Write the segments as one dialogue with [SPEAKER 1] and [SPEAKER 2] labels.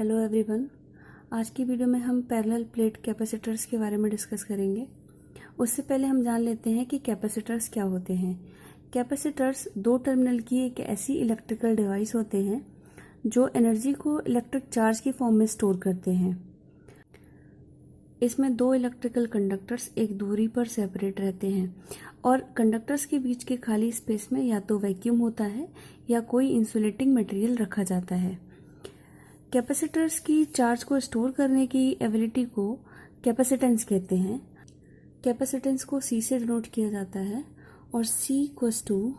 [SPEAKER 1] Hello everyone. आज की video में हम पैरेलल प्लेट कैपेसिटर्स के बारे में डिस्कस करेंगे। उससे पहले हम जान लेते हैं कि कैपेसिटर्स क्या होते हैं। कैपेसिटर्स दो टर्मिनल की एक ऐसी इलेक्ट्रिकल डिवाइस होते हैं जो एनर्जी को इलेक्ट्रिक चार्ज की फॉर्म में स्टोर करते हैं। इसमें दो इलेक्ट्रिकल कंडक्टर्स एक दूरी पर सेपरेट रहते हैं और कंडक्टर्स के बीच के खाली स्पेस में या तो वैक्यूम होता है या कोई इंसुलेटिंग मटेरियल रखा जाता है। कैपेसिटर्स की चार्ज को स्टोर करने की एबिलिटी को कैपेसिटेंस कहते हैं। कैपेसिटेंस को C से डिनोट किया जाता है और C इक्वल्स टू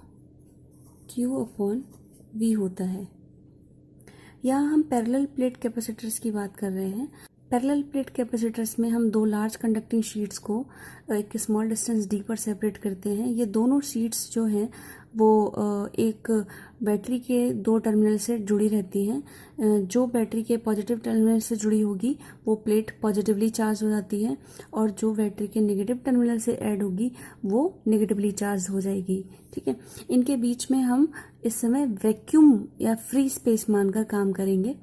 [SPEAKER 1] Q/V होता है। यहाँ हम पैरेलल प्लेट कैपेसिटर्स की बात कर रहे हैं। पैरेलल प्लेट कैपेसिटर्स में हम दो लार्ज कंडक्टिंग शीट्स को एक स्मॉल डिस्टेंस d पर सेपरेट करते हैं। ये दोनों शीट्स जो हैं वो एक बैटरी के दो टर्मिनल से जुड़ी रहती हैं। जो बैटरी के पॉजिटिव टर्मिनल से जुड़ी होगी वो प्लेट पॉजिटिवली चार्ज हो जाती है और जो बैटरी के नेगेटिव टर्मिनल से ऐड होगी वो नेगेटिवली चार्ज हो जाएगी। ठीक है, इनके बीच में हम इस समय वैक्यूम या फ्री स्पेस मानकर काम करेंगे।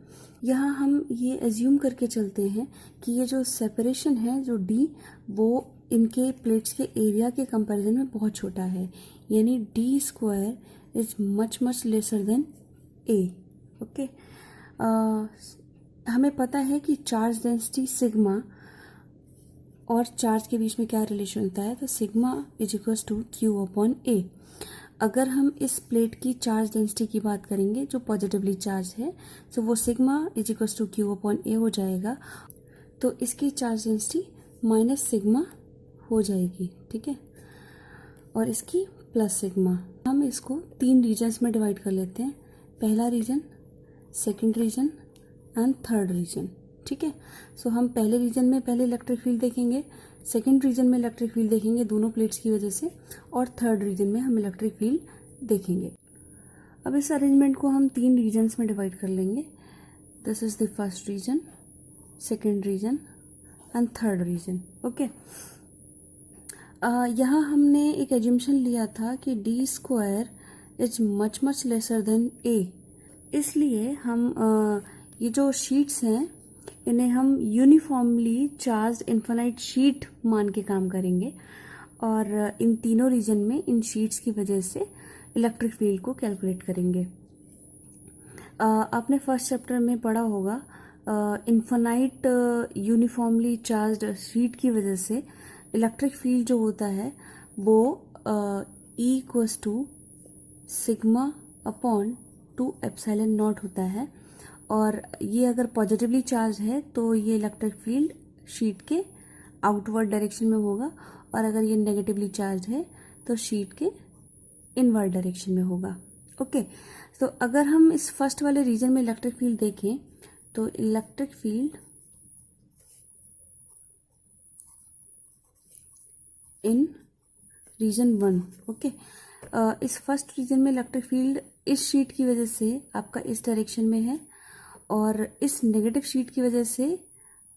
[SPEAKER 1] यहाँ हम ये एज्यूम करके चलते हैं कि ये जो सेपरेशन है जो D वो इनके प्लेट्स के एरिया के कंपैरिजन में बहुत छोटा है, यानी D² is much lesser than A। Okay, हमें पता है कि चार्ज डेंसिटी सिग्मा और चार्ज के बीच में क्या रिलेशन होता है, तो sigma is equals to Q/A। अगर हम इस प्लेट की चार्ज डेंसिटी की बात करेंगे जो पॉजिटिवली चार्ज है तो वो sigma is equals to Q/A हो जाएगा, तो इसकी चार्ज डेंसिटी माइनस सिग्मा हो जाएगी। ठीक है, और इसकी प्लस सिग्मा। हम इसको तीन रीजन्स में डिवाइड कर लेते हैं, पहला reason, second reason and third reason. ठीक है, सो हम पहले रीजन में पहले इलेक्ट्रिक फील्ड देखेंगे, सेकंड रीजन में इलेक्ट्रिक फील्ड देखेंगे दोनों प्लेट्स की वजह से, और थर्ड रीजन में हम इलेक्ट्रिक फील्ड देखेंगे। अब इस अरेंजमेंट को हम तीन रीजन्स में डिवाइड कर लेंगे। This is the first region, second reason and third region. Okay, यहाँ हमने एक एज्यूम्पशन लिया था कि D² is much lesser than A, इसलिए हम ये जो शीट्स हैं इन्हें हम यूनिफॉर्मली चार्ज इन्फिनाइट शीट मान के काम करेंगे और इन तीनों रीजन में इन शीट्स की वजह से इलेक्ट्रिक फील्ड को कैलकुलेट करेंगे। आपने फर्स्ट चैप्टर में पढ़ा होगा इन्फिनाइट यूनिफॉर्मली चार्ज्ड शीट की वजह से इलेक्ट्रिक फील्ड जो होता है वो E इक्वल्स टू σ/2ε0 होता है, और ये अगर पॉजिटिवली चार्ज है तो ये इलेक्ट्रिक फील्ड शीट के आउटवर्ड डायरेक्शन में होगा, और अगर ये नेगेटिवली चार्ज है तो शीट के इनवर्ड डायरेक्शन में होगा। ओके, तो अगर हम इस फर्स्ट वाले रीजन में इलेक्ट्रिक फील्ड देखें तो electric field in region 1, okay, इस फर्स्ट रीजन में इलेक्ट्रिक फील्ड इस शीट की वजह से आपका इस डायरेक्शन में है और इस नेगेटिव शीट की वजह से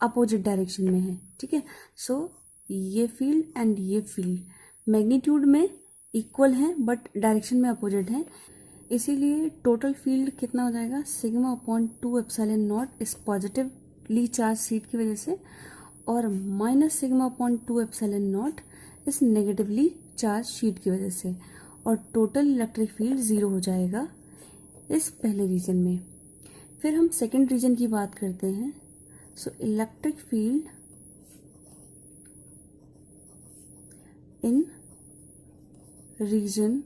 [SPEAKER 1] अपोजिट डायरेक्शन में है। ठीक है, सो ये फील्ड एंड ये फील्ड मैग्नीट्यूड में इक्वल हैं बट डायरेक्शन में अपोजिट हैं, इसीलिए टोटल फील्ड कितना हो जाएगा, σ/2ε0 इस पॉजिटिवली चार्ज शीट की वजह से और माइनस σ/2ε0 इस नेगेटिवली चार्ज शीट की वजह से, और टोटल इलेक्ट्रिक फील्ड 0 हो जाएगा इस पहले रीजन में। फिर हम सेकंड रीजन की बात करते हैं। So electric field in region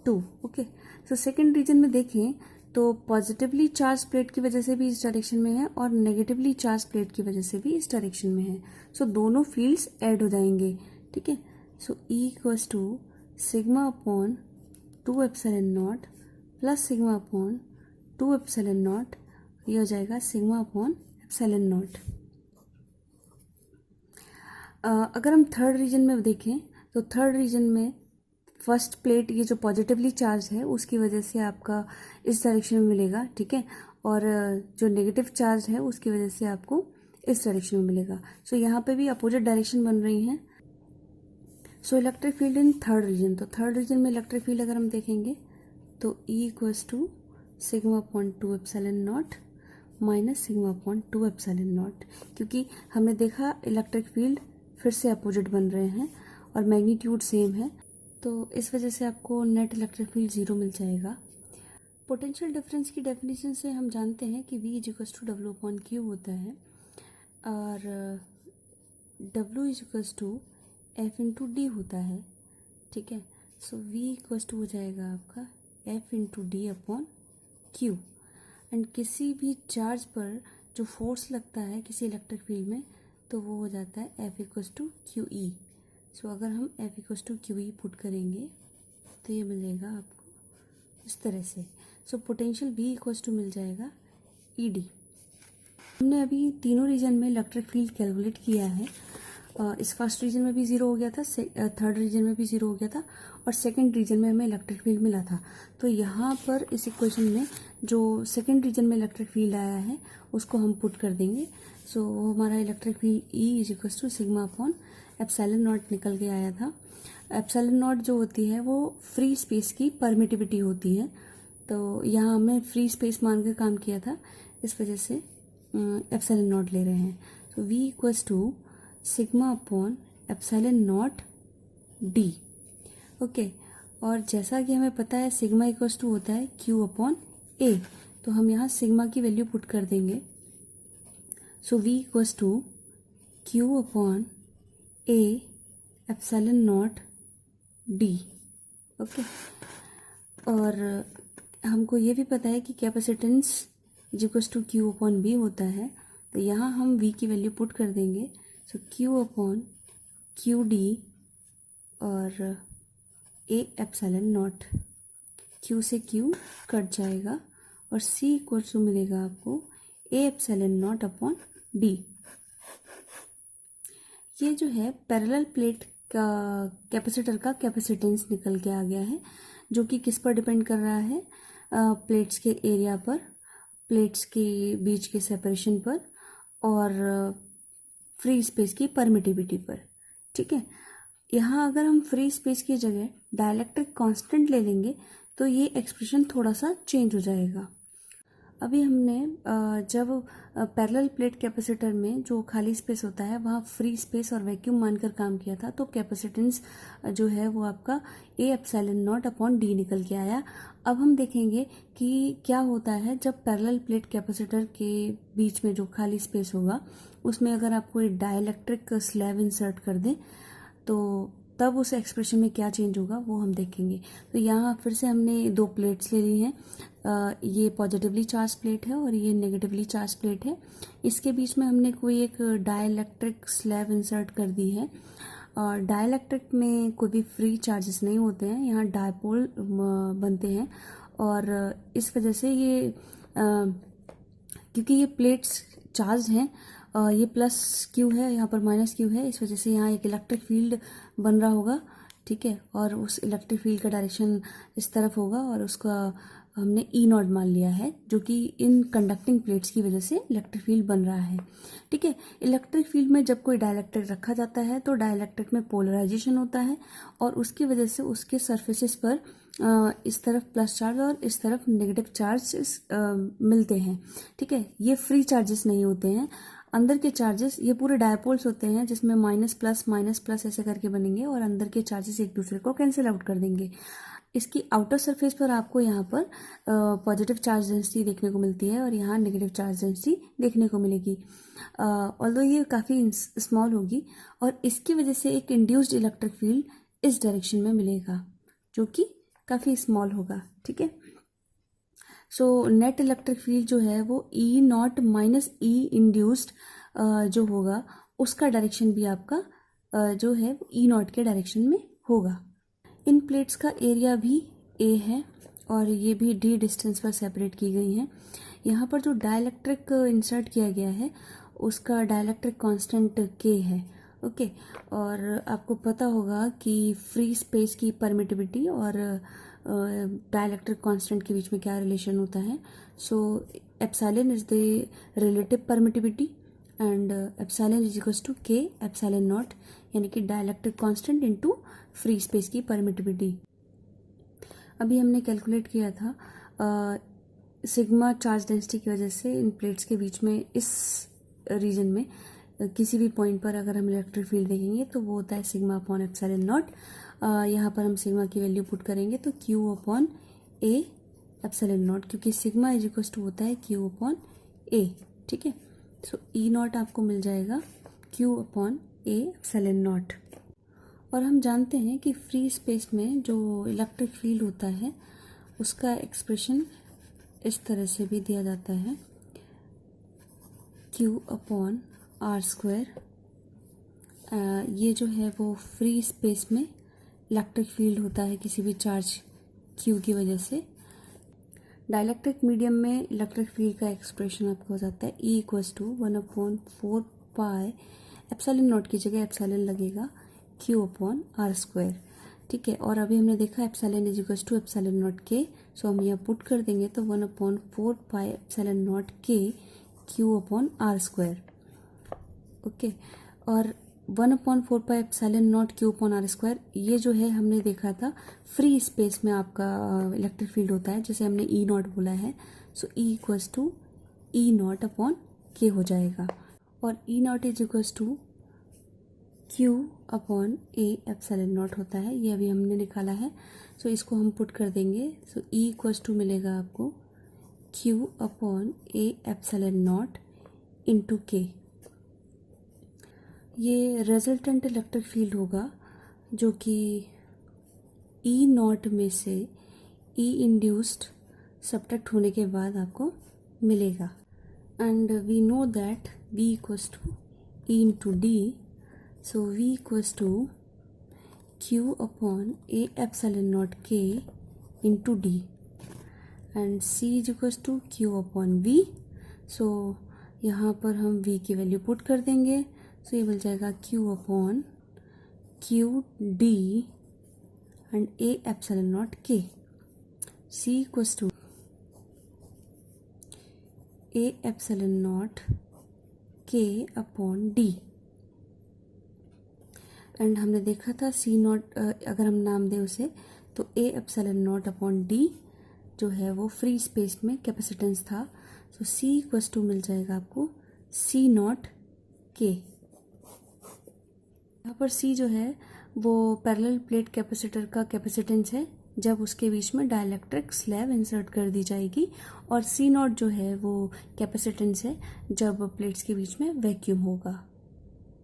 [SPEAKER 1] 2। Okay, so second reason में देखें तो पॉजिटिवली चार्ज प्लेट की वजह से भी इस डायरेक्शन में है और नेगेटिवली चार्ज प्लेट की वजह से भी इस डायरेक्शन में है, सो दोनों फील्ड्स ऐड हो जाएंगे। ठीक है, सो E इक्वल्स टू σ/2ε0 प्लस σ/2ε0, ये हो जाएगा σ/ε0। अगर हम थर्ड रीजन में देखें तो थर्ड रीजन में फर्स्ट प्लेट ये जो पॉजिटिवली चार्ज है उसकी वजह से आपका इस डायरेक्शन में मिलेगा। ठीक है, और जो नेगेटिव चार्ज है उसकी वजह से आपको इस डायरेक्शन में मिलेगा। सो यहाँ पे भी अपोजिट डायरेक्शन बन रही हैं। So electric field in third region, तो थर्ड रीजन में इलेक्ट्रिक फील्ड अगर हम देखेंगे तो E equals to σ/2ε0 minus sigma upon 2 epsilon nought, क्योंकि हमने देखा इलेक्ट्रिक फील्ड फिर से अपोजिट बन रहे हैं और मैग्नीट्यूड सेम है, तो इस वजह से आपको नेट इलेक्ट्रिक फील्ड 0 मिल जाएगा। पोटेंशियल डिफरेंस की डेफिनेशन से हम जानते हैं कि V equals to W upon Q होता है और W equals to F into D होता है। ठीक है, सो V इक्वल्स टू हो जाएगा आपका F into D upon Q. And किसी भी चार्ज पर जो फोर्स लगता है किसी इलेक्ट्रिक फील्ड में, तो वो हो जाता है F equals to Q E. So अगर हम F equals to Q E put करेंगे तो ये मिलेगा आपको इस तरह से। So potential V equals to मिल जाएगा ई डी। हमने अभी तीनों रीजन में इलेक्ट्रिक फील्ड कैलकुलेट किया है। इस फर्स्ट रीजन में भी 0 हो गया था, थर्ड रीजन में भी 0 हो गया था और सेकंड रीजन में हमें इलेक्ट्रिक फील्ड मिला था। तो यहाँ पर इस इक्वेशन में जो सेकंड रीजन में इलेक्ट्रिक फील्ड आया है उसको हम पुट कर देंगे। सो वो हमारा electric field E is equals to sigma upon epsilon naught निकल के आया था। एप्सिलॉन नॉट जो होती है वो फ्री स्पेस की परमिटिविटी होती है, तो यहाँ हमने फ्री स्पेस मान कर काम किया था, इस वजह से एप्सिलॉन नॉट ले रहे हैं। तो V equals to sigma upon epsilon naught D. Okay, और जैसा कि हमें पता है सिग्मा इक्वल्स टू होता है Q अपॉन A, तो हम यहाँ सिग्मा की वैल्यू पुट कर देंगे। So V equals to Q upon A epsilon naught D. Okay, और हमको ये भी पता है कि capacitance equals to Q upon B होता है, तो यहाँ हम V की वैल्यू पुट कर देंगे। सो Q अपॉन क्यू डी और A एप्सिलॉन नॉट, Q से Q कट जाएगा और C इक्वल टू मिलेगा आपको A epsilon not upon D। ये जो है पैरेलल प्लेट का कैपेसिटर का कैपेसिटेंस निकल के आ गया है, जो कि किस पर डिपेंड कर रहा है, प्लेट्स के एरिया पर, प्लेट्स के बीच के सेपरेशन पर और फ्री स्पेस की परमिटिविटी पर। ठीक है, यहाँ अगर हम फ्री स्पेस की जगह डाइलेक्ट्रिक कांस्टेंट ले लेंगे तो ये एक्सप्रेशन थोड़ा सा चेंज हो जाएगा। अभी हमने जब पैरेलल प्लेट कैपेसिटर में जो खाली स्पेस होता है वहाँ फ्री स्पेस और वैक्यूम मानकर काम किया था, तो कैपेसिटेंस जो है वो आपका A epsilon not upon D निकल के आया। अब हम देखेंगे कि क्या होता है जब पैरेलल प्लेट कैपेसिटर के बीच में जो खाली स्पेस होगा उसमें अगर आप कोई डाइलेक्ट्रिक स्लैब इंसर्ट कर दें तो तब उस एक्सप्रेशन में क्या चेंज होगा वो हम देखेंगे। तो यहाँ फिर से हमने दो प्लेट्स ले ली हैं, ये पॉजिटिवली चार्ज प्लेट है और ये नेगेटिवली चार्ज प्लेट है। इसके बीच में हमने कोई एक डाइलेक्ट्रिक स्लैब इंसर्ट कर दी है और डाइलेक्ट्रिक में कोई भी फ्री चार्जेस नहीं होते हैं, यहाँ डायपोल बनते हैं और इस वजह से ये क्योंकि ये प्लेट्स चार्ज हैं, ये प्लस Q है, यहाँ पर माइनस Q है, इस वजह से यहाँ एक इलेक्ट्रिक फील्ड बन रहा होगा। ठीक है, और उस इलेक्ट्रिक फील्ड का डायरेक्शन इस तरफ होगा और उसका हमने E नॉट मान लिया है, जो कि इन कंडक्टिंग प्लेट्स की वजह से इलेक्ट्रिक फील्ड बन रहा है। ठीक है, इलेक्ट्रिक फील्ड में जब कोई डाइलेक्ट्रिक रखा जाता है तो डाइलेक्ट्रिक में पोलराइजेशन होता है और उसकी वजह से उसके सरफेसेस पर इस तरफ प्लस चार्ज और इस तरफ नेगेटिव चार्ज मिलते हैं। ठीक है, ये फ्री चार्जेस नहीं होते हैं, अंदर के चार्जेस ये पूरे डायपोल्स होते हैं जिसमें माइनस प्लस ऐसे करके बनेंगे और अंदर के चार्जेस एक दूसरे को कैंसिल आउट कर देंगे। इसकी आउटर सरफेस पर आपको यहाँ पर पॉजिटिव चार्ज डेंसिटी देखने को मिलती है और यहाँ नेगेटिव चार्ज डेंसिटी देखने को मिलेगी, ऑल्दो ये काफ़ी स्मॉल होगी और इसकी वजह से एक इंड्यूस्ड इलेक्ट्रिक फील्ड इस डायरेक्शन में मिलेगा जो कि काफ़ी स्मॉल होगा। ठीक है, सो नेट इलेक्ट्रिक फील्ड जो है वो E not minus E induced जो होगा उसका डायरेक्शन भी आपका जो है वो E नॉट के डायरेक्शन में होगा। इन प्लेट्स का एरिया भी A है और ये भी D डिस्टेंस पर सेपरेट की गई हैं। यहाँ पर जो डाइलेक्ट्रिक इंसर्ट किया गया है उसका डाइलेक्ट्रिक कांस्टेंट K है। ओके, और आपको पता होगा कि फ्री स्पेस की परमिटिविटी और डाइलेक्ट्रिक कांस्टेंट के बीच में क्या रिलेशन होता है। So epsilon is the relative permittivity and epsilon is equals to K epsilon nought, यानी कि dielectric constant into free space की परमिटिविटी। अभी हमने कैलकुलेट किया था सिग्मा चार्ज डेंसिटी की वजह से इन प्लेट्स के बीच में इस रीजन में किसी भी पॉइंट पर अगर हम इलेक्ट्रिक फील्ड देखेंगे तो वो होता है सिग्मा अपॉन एप्सिलॉन नॉट। यहाँ पर हम सिग्मा की वैल्यू पुट करेंगे तो Q upon A epsilon nought, क्योंकि सिग्मा इज इक्वल टू होता है क्यू अपॉन ए। ठीक है, सो ई नॉट आपको मिल जाएगा Q upon A epsilon not. और हम जानते हैं कि फ्री स्पेस में जो इलेक्ट्रिक फील्ड होता है उसका एक्सप्रेशन इस तरह से भी दिया जाता है, क्यू अपॉन आर स्क्वायर। ये जो है वो फ्री स्पेस में इलेक्ट्रिक फील्ड होता है किसी भी चार्ज क्यू की वजह से। डाइलेक्ट्रिक मीडियम में इलेक्ट्रिक फील्ड का एक्सप्रेशन आपको हो जाता है E equals to 1/4 pi epsilon naught की जगह एप्सिलॉन लगेगा क्यू अपॉन आर स्क्वायर। ठीक है, और अभी हमने देखा epsilon is equals to epsilon not K, so हम यहाँ पुट कर देंगे तो 1/4 pi epsilon not K Q upon R square. Okay, और 1/4 pi epsilon naught Q upon R square, ये जो है हमने देखा था फ्री स्पेस में आपका इलेक्ट्रिक फील्ड होता है, जैसे हमने ई नॉट बोला है, so E equals to E nought upon K हो जाएगा। और E nought is equals to Q upon A epsilon nought होता है, ये अभी हमने निकाला है। सो इसको हम पुट कर देंगे, सो ई इक्वल्स टू मिलेगा आपको Q upon A epsilon not into के। ये रिजल्टेंट इलेक्ट्रिक फील्ड होगा जो कि ई नॉट में से ई इंड्यूस्ड सब्ट्रैक्ट होने के बाद आपको मिलेगा। And we know that V equals to E into D, so V equals to Q upon A epsilon not K into D, and C is equals to Q upon V। So यहाँ पर हम V की value put कर देंगे, सो ये मिल जाएगा Q upon Q D and A epsilon not K. C equals to A epsilon not K upon D. And हमने देखा था C नॉट अगर हम नाम दें उसे तो ए एप्सिलॉन नॉट अपॉन डी जो है वो फ्री स्पेस में कैपेसिटेंस था, सो C इक्वल्स टू मिल जाएगा आपको C नॉट के। यहाँ पर C जो है वो पैरेलल प्लेट कैपेसिटर का कैपेसिटेंस है जब उसके बीच में डाइलेक्ट्रिक स्लैब इंसर्ट कर दी जाएगी, और C नॉट जो है वो कैपेसिटेंस है जब प्लेट्स के बीच में वैक्यूम होगा।